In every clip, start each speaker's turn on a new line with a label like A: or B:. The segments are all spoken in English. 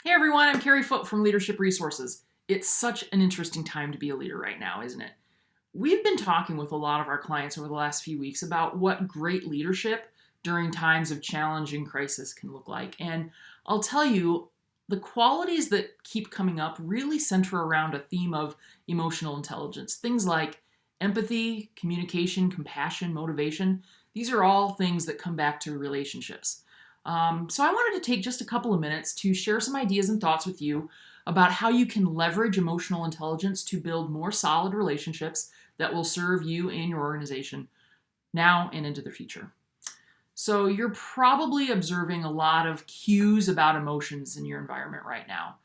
A: Hey everyone, I'm Carrie Foote from Leadership Resources. It's such an interesting time to be a leader right now, isn't it? We've been talking with a lot of our clients over the last few weeks about what great leadership during times of challenge and crisis can look like. And I'll tell you, the qualities that keep coming up really center around a theme of emotional intelligence. Things like empathy, communication, compassion, motivation. These are all things that come back to relationships. So I wanted to take just a couple of minutes to share some ideas and thoughts with you about how you can leverage emotional intelligence to build more solid relationships that will serve you and your organization now and into the future. So you're probably observing a lot of cues about emotions in your environment right now.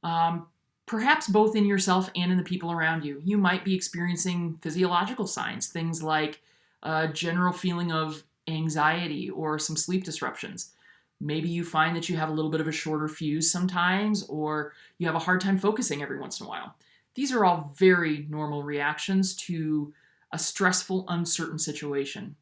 A: Um, Perhaps both in yourself and in the people around you. You might be experiencing physiological signs, things like a general feeling of anxiety or some sleep disruptions. Maybe you find that you have a little bit of a shorter fuse sometimes, or you have a hard time focusing every once in a while. These are all very normal reactions to a stressful, uncertain situation.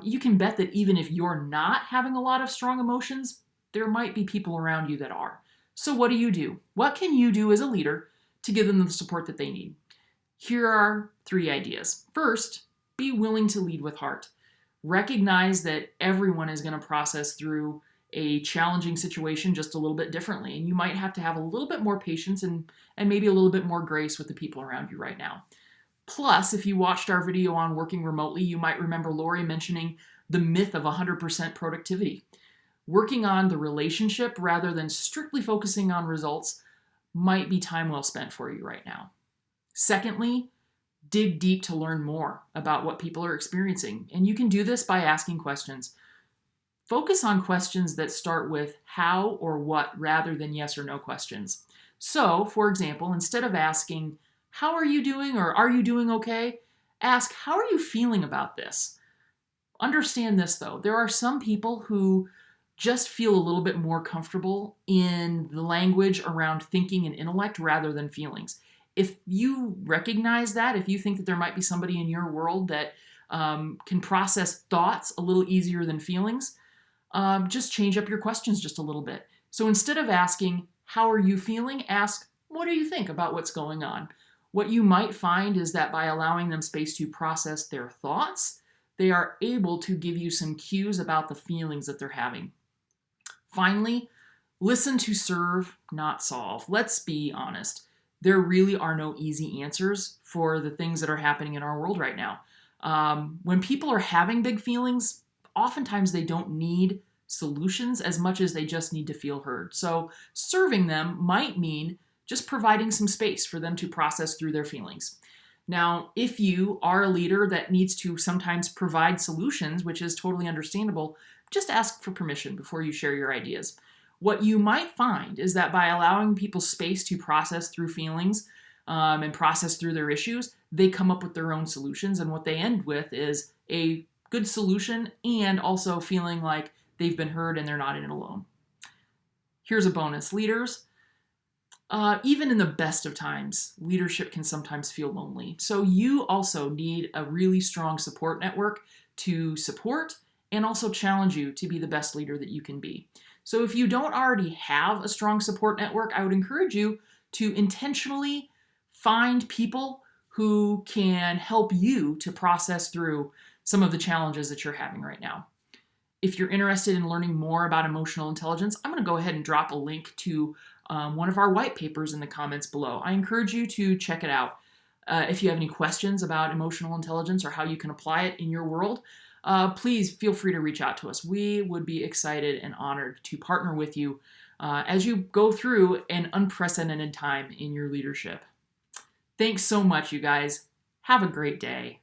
A: You can bet that even if you're not having a lot of strong emotions, there might be people around you that are. So, what do? What can you do as a leader to give them the support that they need? Here are 3 ideas. First, be willing to lead with heart. Recognize that everyone is going to process through a challenging situation just a little bit differently, and you might have to have a little bit more patience and maybe a little bit more grace with the people around you right now. Plus, if you watched our video on working remotely, you might remember Lori mentioning the myth of 100% productivity. Working on the relationship rather than strictly focusing on results might be time well spent for you right now. Secondly, dig deep to learn more about what people are experiencing, and you can do this by asking questions. Focus on questions that start with how or what rather than yes or no questions. So, for example, instead of asking, how are you doing or are you doing okay? Ask, how are you feeling about this? Understand this though, there are some people who just feel a little bit more comfortable in the language around thinking and intellect rather than feelings. If you recognize that, if you think that there might be somebody in your world that can process thoughts a little easier than feelings, just change up your questions just a little bit. So instead of asking, how are you feeling? Ask, what do you think about what's going on? What you might find is that by allowing them space to process their thoughts, they are able to give you some cues about the feelings that they're having. Finally, listen to serve, not solve. Let's be honest. There really are no easy answers for the things that are happening in our world right now. When people are having big feelings, oftentimes they don't need solutions as much as they just need to feel heard. So serving them might mean just providing some space for them to process through their feelings. Now, if you are a leader that needs to sometimes provide solutions, which is totally understandable, just ask for permission before you share your ideas. What you might find is that by allowing people space to process through feelings and process through their issues, they come up with their own solutions. And what they end with is a good solution and also feeling like they've been heard and they're not in it alone. Here's a bonus. Leaders, even in the best of times, leadership can sometimes feel lonely. So you also need a really strong support network to support and also challenge you to be the best leader that you can be. So if you don't already have a strong support network, I would encourage you to intentionally find people who can help you to process through some of the challenges that you're having right now. If you're interested in learning more about emotional intelligence, I'm going to go ahead and drop a link to one of our white papers in the comments below. I encourage you to check it out. If you have any questions about emotional intelligence or how you can apply it in your world, please feel free to reach out to us. We would be excited and honored to partner with you as you go through an unprecedented time in your leadership. Thanks so much, you guys. Have a great day.